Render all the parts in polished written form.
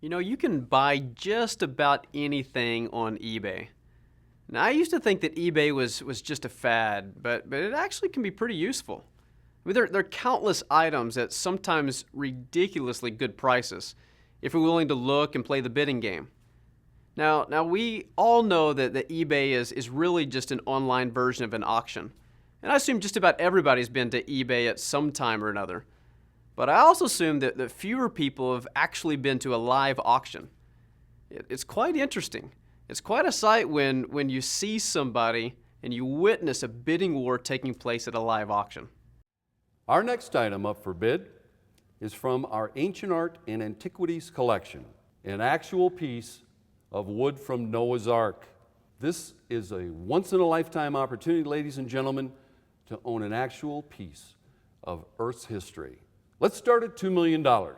You know, you can buy just about anything on eBay. Now, I used to think that eBay was just a fad, but it actually can be pretty useful. I mean, there are countless items at sometimes ridiculously good prices if we're willing to look and play the bidding game. Now we all know that eBay is really just an online version of an auction. And I assume just about everybody's been to eBay at some time or another. But I also assume that fewer people have actually been to a live auction. It's quite interesting. It's quite a sight when you see somebody and you witness a bidding war taking place at a live auction. Our next item up for bid is from our Ancient Art and Antiquities collection, an actual piece of wood from Noah's Ark. This is a once-in-a-lifetime opportunity, ladies and gentlemen, to own an actual piece of Earth's history. Let's start at $2 million. All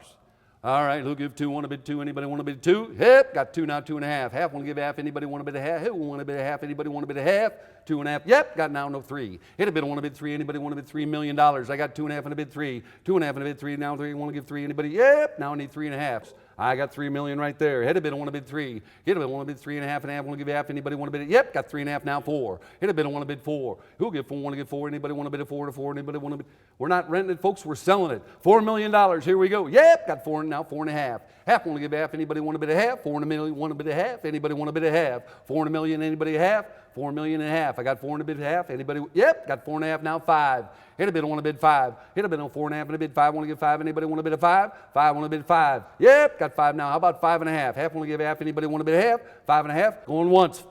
right, who'll give two? Want to bid two? Anybody want to bid two? Yep, got two now, 2.5. Half, want to give half? Anybody want to bid a half? Who want to bid a half? Anybody want to bid a half? 2.5. Yep, got now no three. Hit a bid, want to bid three? Anybody want to bid $3 million? I got 2.5 and a bid three. 2.5 and a bid three. Now three. Want to give three? Anybody? Yep, now I need 3.5. I got 3 million right there. Hit a bid, I want to bid three. Hit a bid, I want to bid 3.5 and a half. Want to give half? Anybody want to bid it? Yep, got 3.5 now, 4. Hit a bid, I want to bid 4. Who'll give 4? Want to give 4? Anybody want to bid a 4 and a 4? Anybody want to bid? We're not renting it, folks. We're selling it. $4 million. Here we go. Yep, got 4 now, 4.5. Half, want to give half? Anybody want to bid a half? 4 and a million. Want to bid a half? Anybody want to bid a half? 4 and a million. Anybody a half? 4 million and a half. I got 4 and a bid half. Anybody? Yep, got 4.5 now, 5. Hit a bid, I want to bid 5. Hit a bid on 4.5 and a bid 5. Want to give 5? Anybody want to bid a 5? 5, want to bid 5. Yep, got 5 now. How about 5.5? Half, want to give half? Anybody want to bid a half? 5.5. Going once.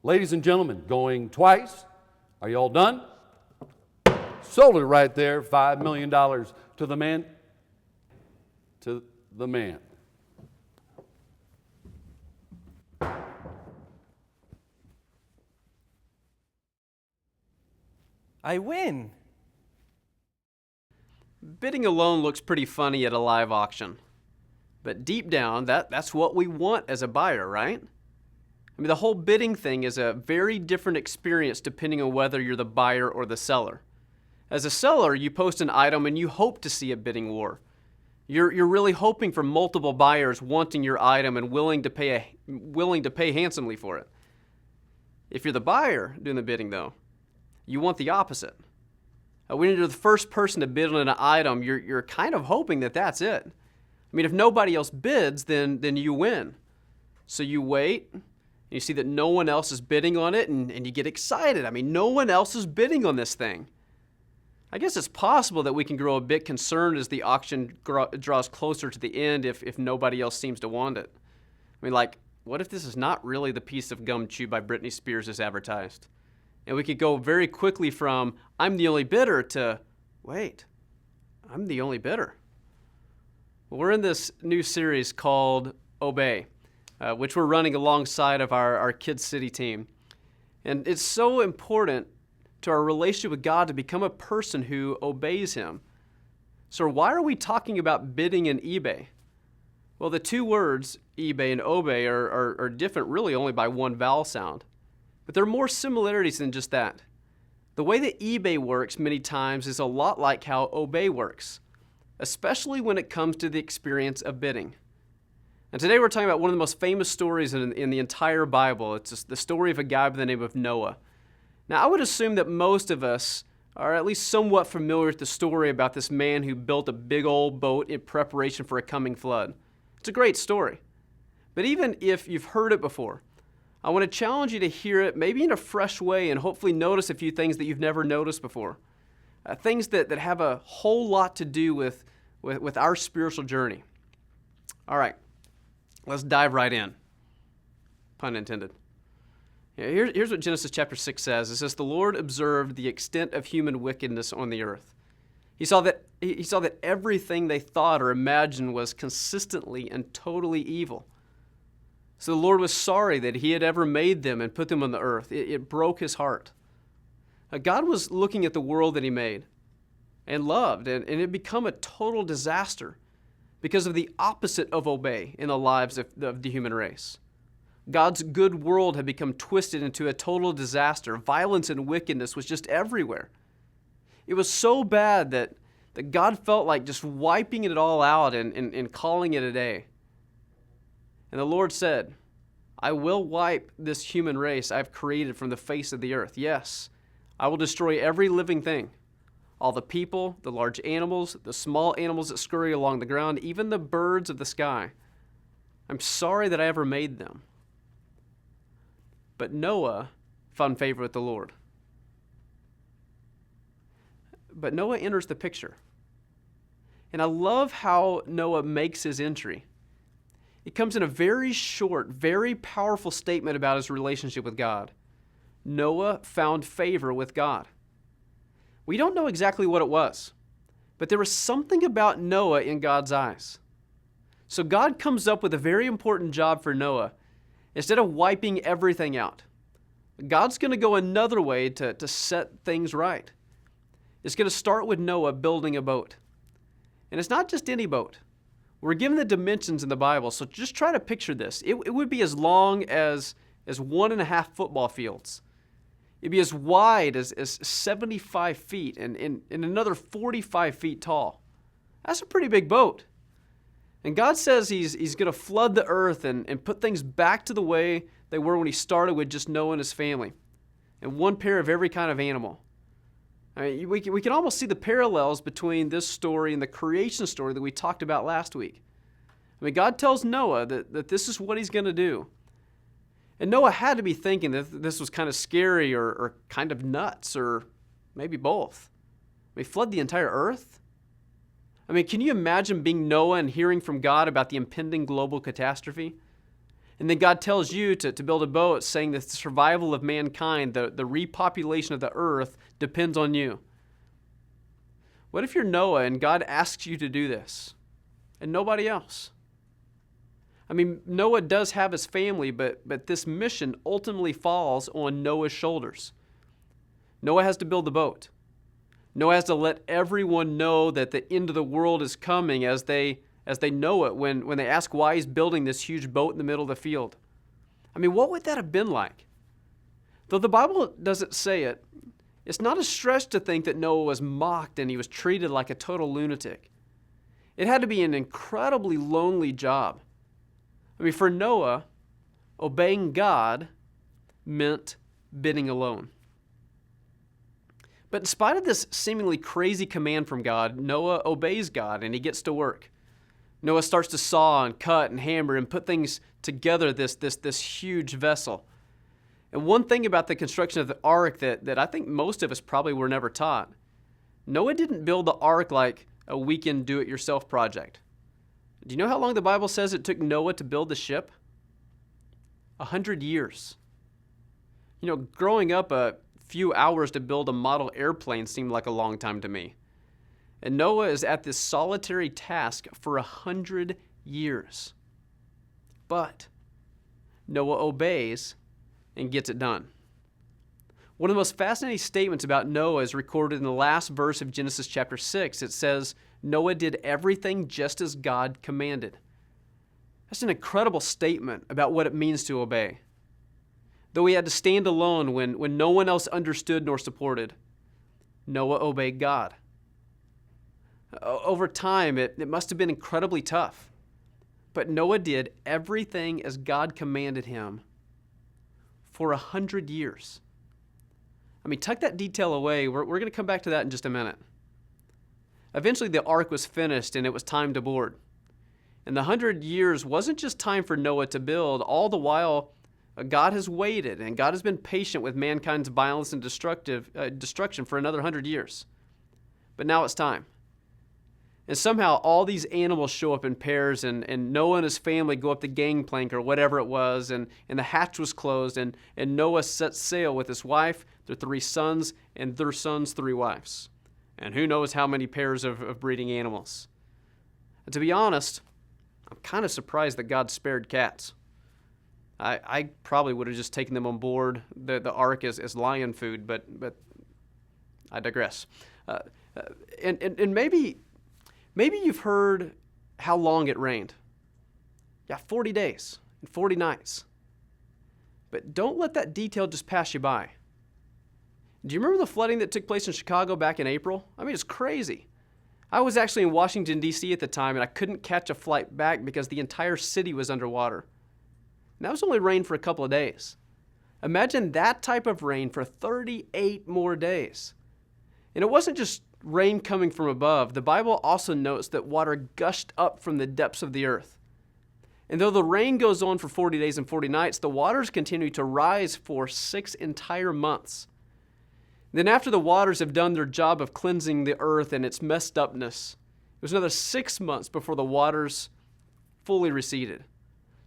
Ladies and gentlemen, going twice. Are you all done? Sold it right there. $5 million to the man. To the man. I win. Bidding alone looks pretty funny at a live auction. But deep down, that's what we want as a buyer, right? I mean, the whole bidding thing is a very different experience depending on whether you're the buyer or the seller. As a seller, you post an item and you hope to see a bidding war. You're really hoping for multiple buyers wanting your item and willing to pay handsomely for it. If you're the buyer doing the bidding, though, you want the opposite. When you're the first person to bid on an item, you're kind of hoping that that's it. I mean, if nobody else bids, then you win. So you wait, and you see that no one else is bidding on it, and you get excited. I mean, no one else is bidding on this thing. I guess it's possible that we can grow a bit concerned as the auction draws closer to the end if nobody else seems to want it. I mean, like, what if this is not really the piece of gum chewed by Britney Spears as advertised? And we could go very quickly from, I'm the only bidder, to, wait, I'm the only bidder. Well, we're in this new series called Obey, which we're running alongside of our Kids City team. And it's so important to our relationship with God to become a person who obeys Him. So why are we talking about bidding in eBay? Well, the two words, eBay and obey, are different really only by one vowel sound. But there are more similarities than just that. The way that eBay works many times is a lot like how obey works, especially when it comes to the experience of bidding. And today we're talking about one of the most famous stories in the entire Bible. It's just the story of a guy by the name of Noah. Now, I would assume that most of us are at least somewhat familiar with the story about this man who built a big old boat in preparation for a coming flood. It's a great story. But even if you've heard it before, I want to challenge you to hear it maybe in a fresh way and hopefully notice a few things that you've never noticed before. Things that have a whole lot to do with our spiritual journey. All right, let's dive right in. Pun intended. Here's what Genesis chapter 6 says. It says, the Lord observed the extent of human wickedness on the earth. He saw that everything they thought or imagined was consistently and totally evil. So the Lord was sorry that He had ever made them and put them on the earth. It broke His heart. God was looking at the world that He made and loved, and it had become a total disaster because of the opposite of obey in the lives of the human race. God's good world had become twisted into a total disaster. Violence and wickedness was just everywhere. It was so bad that God felt like just wiping it all out and calling it a day. And the Lord said, I will wipe this human race I've created from the face of the earth. Yes, I will destroy every living thing, all the people, the large animals, the small animals that scurry along the ground, even the birds of the sky. I'm sorry that I ever made them. But Noah found favor with the Lord. But Noah enters the picture. And I love how Noah makes his entry. It comes in a very short, very powerful statement about his relationship with God. Noah found favor with God. We don't know exactly what it was, but there was something about Noah in God's eyes. So God comes up with a very important job for Noah. Instead of wiping everything out, God's going to go another way to set things right. It's going to start with Noah building a boat. And it's not just any boat. We're given the dimensions in the Bible, so just try to picture this. It would be as long as 1.5 football fields. It'd be as wide as 75 feet and another 45 feet tall. That's a pretty big boat. And God says he's going to flood the earth and put things back to the way they were when he started with just Noah and his family. And one pair of every kind of animal. I mean, we can almost see the parallels between this story and the creation story that we talked about last week. I mean, God tells Noah that this is what he's going to do. And Noah had to be thinking that this was kind of scary or kind of nuts or maybe both. I mean, flood the entire earth? I mean, can you imagine being Noah and hearing from God about the impending global catastrophe? And then God tells you to build a boat saying that the survival of mankind, the repopulation of the earth, depends on you. What if you're Noah and God asks you to do this and nobody else? I mean, Noah does have his family, but this mission ultimately falls on Noah's shoulders. Noah has to build the boat. Noah has to let everyone know that the end of the world is coming as they know it when they ask why he's building this huge boat in the middle of the field. I mean, what would that have been like? Though the Bible doesn't say it, it's not a stretch to think that Noah was mocked and he was treated like a total lunatic. It had to be an incredibly lonely job. I mean, for Noah, obeying God meant bidding alone. But in spite of this seemingly crazy command from God, Noah obeys God and he gets to work. Noah starts to saw and cut and hammer and put things together, this huge vessel. And one thing about the construction of the ark that I think most of us probably were never taught, Noah didn't build the ark like a weekend do-it-yourself project. Do you know how long the Bible says it took Noah to build the ship? 100 years. You know, growing up, a few hours to build a model airplane seemed like a long time to me. And Noah is at this solitary task for 100 years. But Noah obeys and gets it done. One of the most fascinating statements about Noah is recorded in the last verse of Genesis chapter 6. It says, Noah did everything just as God commanded. That's an incredible statement about what it means to obey. Though he had to stand alone when no one else understood nor supported, Noah obeyed God. Over time, it must have been incredibly tough. But Noah did everything as God commanded him for 100 years. I mean, tuck that detail away. We're going to come back to that in just a minute. Eventually, the ark was finished and it was time to board. And the 100 years wasn't just time for Noah to build. All the while, God has waited and God has been patient with mankind's violence and destruction for another 100 years. But now it's time. And somehow all these animals show up in pairs and Noah and his family go up the gangplank or whatever it was and the hatch was closed and Noah sets sail with his wife, their 3 sons, and their sons' 3 wives. And who knows how many pairs of breeding animals. And to be honest, I'm kind of surprised that God spared cats. I probably would have just taken them on board the ark as lion food, but I digress. And maybe you've heard how long it rained. Yeah, 40 days and 40 nights. But don't let that detail just pass you by. Do you remember the flooding that took place in Chicago back in April? I mean, it's crazy. I was actually in Washington, D.C. at the time, and I couldn't catch a flight back because the entire city was underwater. And that was only rain for a couple of days. Imagine that type of rain for 38 more days. And it wasn't just rain coming from above. The Bible also notes that water gushed up from the depths of the earth. And though the rain goes on for 40 days and 40 nights, the waters continue to rise for 6 entire months. Then after the waters have done their job of cleansing the earth and its messed upness, it was another 6 months before the waters fully receded.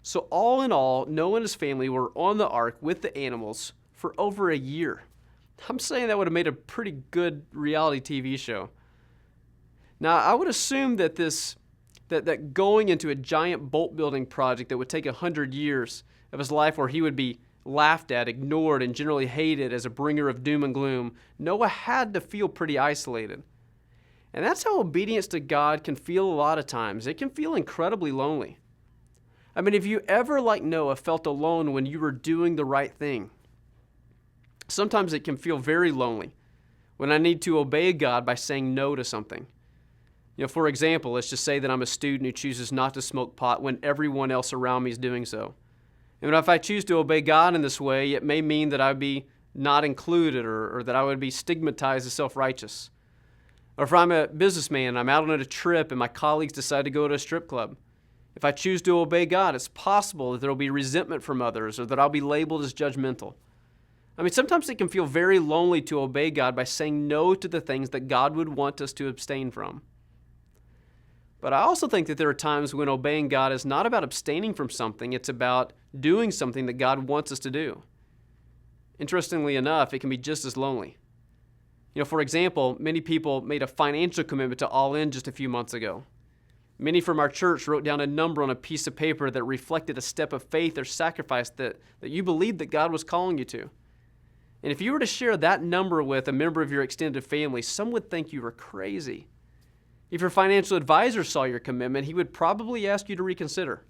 So all in all, Noah and his family were on the ark with the animals for over a year. I'm saying that would have made a pretty good reality TV show. Now, I would assume that that going into a giant boat building project that would take 100 years of his life, where he would be laughed at, ignored, and generally hated as a bringer of doom and gloom, Noah had to feel pretty isolated. And that's how obedience to God can feel a lot of times. It can feel incredibly lonely. I mean, have you ever, like Noah, felt alone when you were doing the right thing? Sometimes it can feel very lonely when I need to obey God by saying no to something. For example, let's just say that I'm a student who chooses not to smoke pot when everyone else around me is doing so. And if I choose to obey God in this way, it may mean that I would be not included or that I would be stigmatized as self-righteous. Or if I'm a businessman, I'm out on a trip and my colleagues decide to go to a strip club. If I choose to obey God, it's possible that there will be resentment from others or that I'll be labeled as judgmental. I mean, sometimes it can feel very lonely to obey God by saying no to the things that God would want us to abstain from. But I also think that there are times when obeying God is not about abstaining from something, it's about doing something that God wants us to do. Interestingly enough, it can be just as lonely. For example, many people made a financial commitment to All In just a few months ago. Many from our church wrote down a number on a piece of paper that reflected a step of faith or sacrifice that you believed that God was calling you to. And if you were to share that number with a member of your extended family, some would think you were crazy. If your financial advisor saw your commitment, he would probably ask you to reconsider.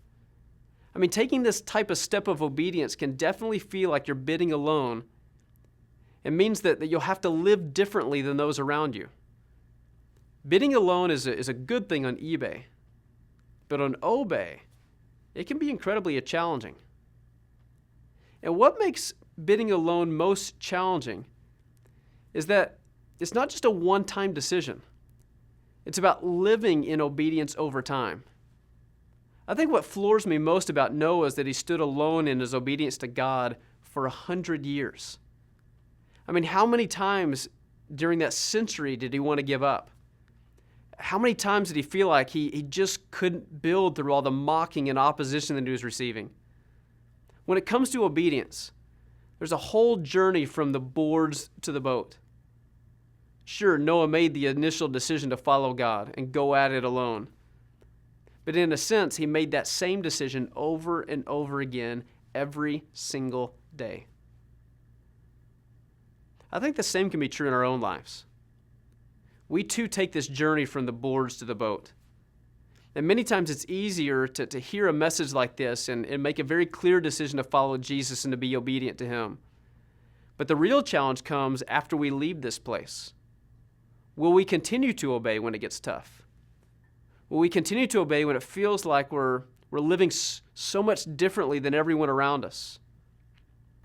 I mean, taking this type of step of obedience can definitely feel like you're bidding alone. It means that you'll have to live differently than those around you. Bidding alone is a good thing on eBay, but on Obey, it can be incredibly challenging. And what makes bidding alone most challenging is that it's not just a one-time decision. It's about living in obedience over time. I think what floors me most about Noah is that he stood alone in his obedience to God for 100 years. I mean, how many times during that century did he want to give up? How many times did he feel like he just couldn't build through all the mocking and opposition that he was receiving? When it comes to obedience, there's a whole journey from the boards to the boat. Sure, Noah made the initial decision to follow God and go at it alone. But in a sense, he made that same decision over and over again every single day. I think the same can be true in our own lives. We too take this journey from the boards to the boat. And many times it's easier to hear a message like this and make a very clear decision to follow Jesus and to be obedient to him. But the real challenge comes after we leave this place. Will we continue to obey when it gets tough? Will we continue to obey when it feels like we're living so much differently than everyone around us?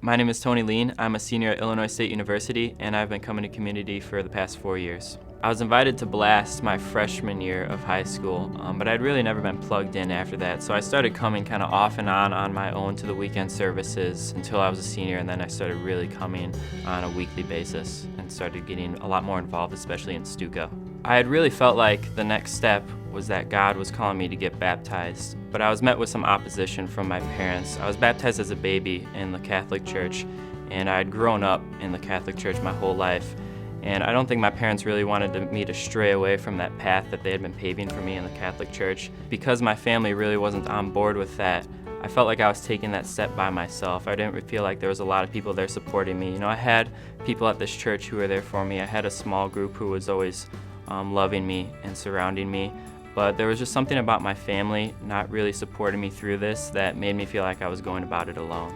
My name is Tony Lean. I'm a senior at Illinois State University, and I've been coming to community for the past 4 years. I was invited to Blast my freshman year of high school, but I'd really never been plugged in after that, so I started coming kind of off and on my own to the weekend services until I was a senior, and then I started really coming on a weekly basis and started getting a lot more involved, especially in Stuco. I had really felt like the next step was that God was calling me to get baptized, but I was met with some opposition from my parents. I was baptized as a baby in the Catholic Church, and I had grown up in the Catholic Church my whole life. And I don't think my parents really wanted me to stray away from that path that they had been paving for me in the Catholic Church. Because my family really wasn't on board with that, I felt like I was taking that step by myself. I didn't feel like there was a lot of people there supporting me. I had people at this church who were there for me. I had a small group who was always loving me and surrounding me. But there was just something about my family not really supporting me through this that made me feel like I was going about it alone.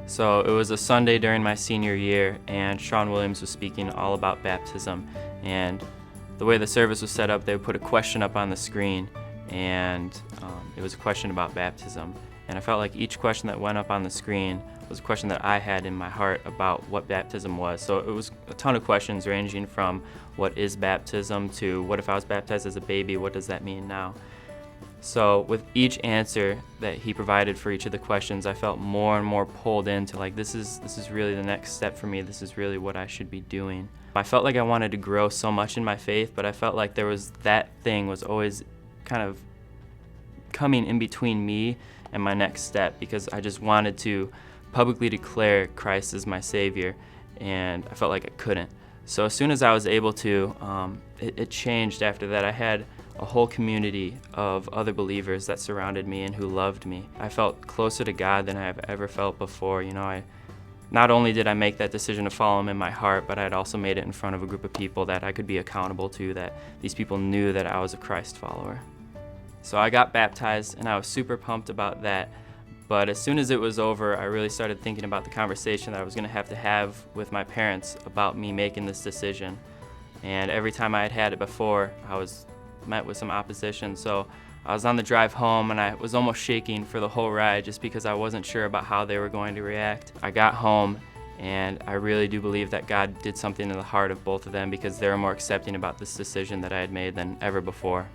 So it was a Sunday during my senior year, and Shawn Williams was speaking all about baptism. And the way the service was set up, they would put a question up on the screen, and it was a question about baptism. And I felt like each question that went up on the screen was a question that I had in my heart about what baptism was. So it was a ton of questions ranging from what is baptism to what if I was baptized as a baby, what does that mean now? So with each answer that he provided for each of the questions, I felt more and more pulled into like, this is really the next step for me. This is really what I should be doing. I felt like I wanted to grow so much in my faith, but I felt like that thing was always kind of coming in between me and my next step, because I just wanted to publicly declare Christ as my Savior, and I felt like I couldn't. So as soon as I was able to, it changed after that. I had a whole community of other believers that surrounded me and who loved me. I felt closer to God than I've ever felt before. Not only did I make that decision to follow him in my heart, but I had also made it in front of a group of people that I could be accountable to, that these people knew that I was a Christ follower. So I got baptized, and I was super pumped about that. But as soon as it was over, I really started thinking about the conversation that I was going to have with my parents about me making this decision. And every time I had it before, I was met with some opposition. So I was on the drive home, and I was almost shaking for the whole ride just because I wasn't sure about how they were going to react. I got home, and I really do believe that God did something in the heart of both of them, because they were more accepting about this decision that I had made than ever before.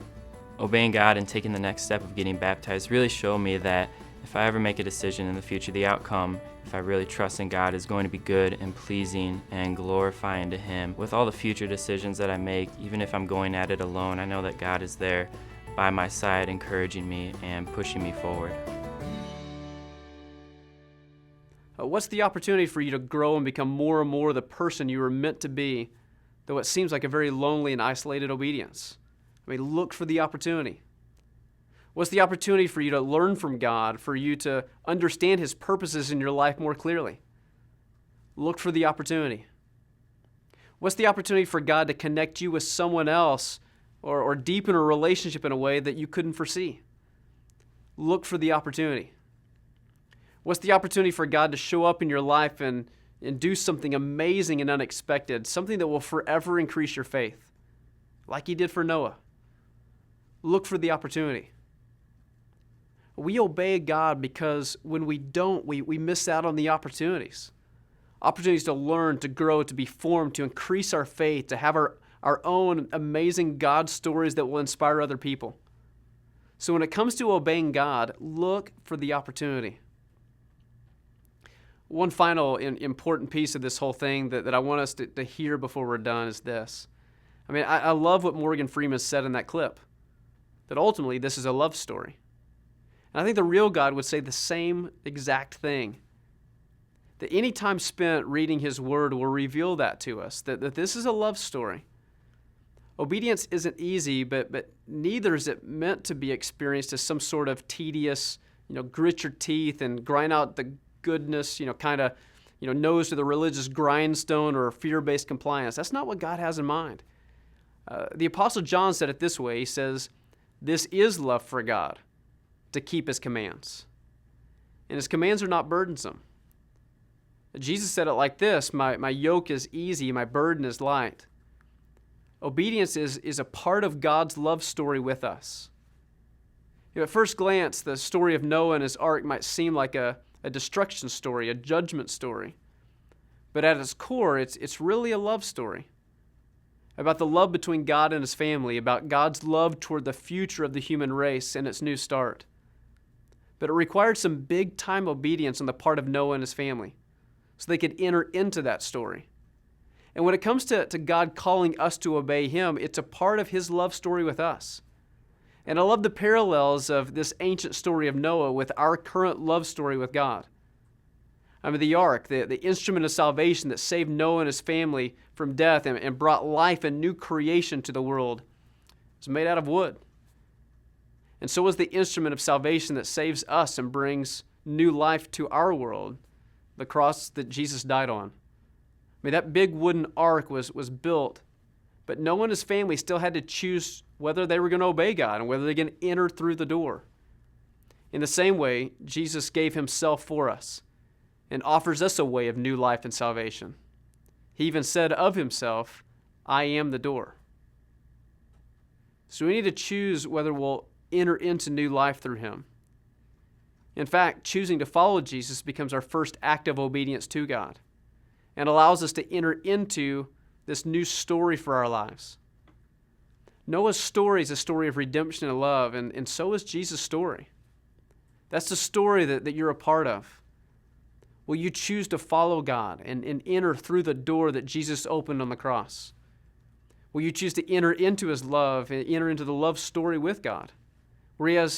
Obeying God and taking the next step of getting baptized really showed me that if I ever make a decision in the future, the outcome, if I really trust in God, is going to be good and pleasing and glorifying to Him. With all the future decisions that I make, even if I'm going at it alone, I know that God is there by my side, encouraging me and pushing me forward. What's the opportunity for you to grow and become more and more the person you were meant to be, though it seems like a very lonely and isolated obedience? Look for the opportunity. What's the opportunity for you to learn from God, for you to understand His purposes in your life more clearly? Look for the opportunity. What's the opportunity for God to connect you with someone else or deepen a relationship in a way that you couldn't foresee? Look for the opportunity. What's the opportunity for God to show up in your life and do something amazing and unexpected, something that will forever increase your faith, like He did for Noah? Look for the opportunity. We obey God because when we don't, we miss out on the opportunities. Opportunities to learn, to grow, to be formed, to increase our faith, to have our own amazing God stories that will inspire other people. So when it comes to obeying God, look for the opportunity. One final important piece of this whole thing that I want us to hear before we're done is this. I love what Morgan Freeman said in that clip, that ultimately this is a love story. And I think the real God would say the same exact thing. That any time spent reading His Word will reveal that to us, that this is a love story. Obedience isn't easy, but neither is it meant to be experienced as some sort of tedious, grit your teeth and grind out the goodness, nose to the religious grindstone or fear-based compliance. That's not what God has in mind. The Apostle John said it this way. He says, "This is love for God, to keep His commands." And His commands are not burdensome. Jesus said it like this, my yoke is easy, my burden is light. Obedience is a part of God's love story with us. At first glance, the story of Noah and his ark might seem like a destruction story, a judgment story. But at its core, it's really a love story. About the love between God and His family, about God's love toward the future of the human race and its new start. But it required some big-time obedience on the part of Noah and his family so they could enter into that story. And when it comes to God calling us to obey Him, it's a part of His love story with us. And I love the parallels of this ancient story of Noah with our current love story with God. The ark, the instrument of salvation that saved Noah and his family from death and brought life and new creation to the world, is made out of wood. And so is the instrument of salvation that saves us and brings new life to our world, the cross that Jesus died on. That big wooden ark was built, but Noah and his family still had to choose whether they were going to obey God and whether they're going to enter through the door. In the same way, Jesus gave Himself for us and offers us a way of new life and salvation. He even said of Himself, "I am the door." So we need to choose whether we'll enter into new life through Him. In fact, choosing to follow Jesus becomes our first act of obedience to God and allows us to enter into this new story for our lives. Noah's story is a story of redemption and love, and so is Jesus' story. That's the story that you're a part of. Will you choose to follow God and enter through the door that Jesus opened on the cross? Will you choose to enter into His love and enter into the love story with God, where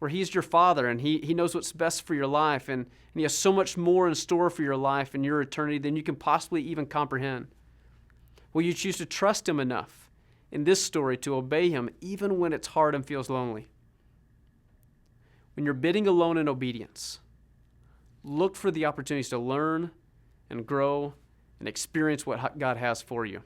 He's your Father and He knows what's best for your life, and He has so much more in store for your life and your eternity than you can possibly even comprehend? Will you choose to trust Him enough in this story to obey Him even when it's hard and feels lonely? When you're bidding alone in obedience, look for the opportunities to learn and grow and experience what God has for you.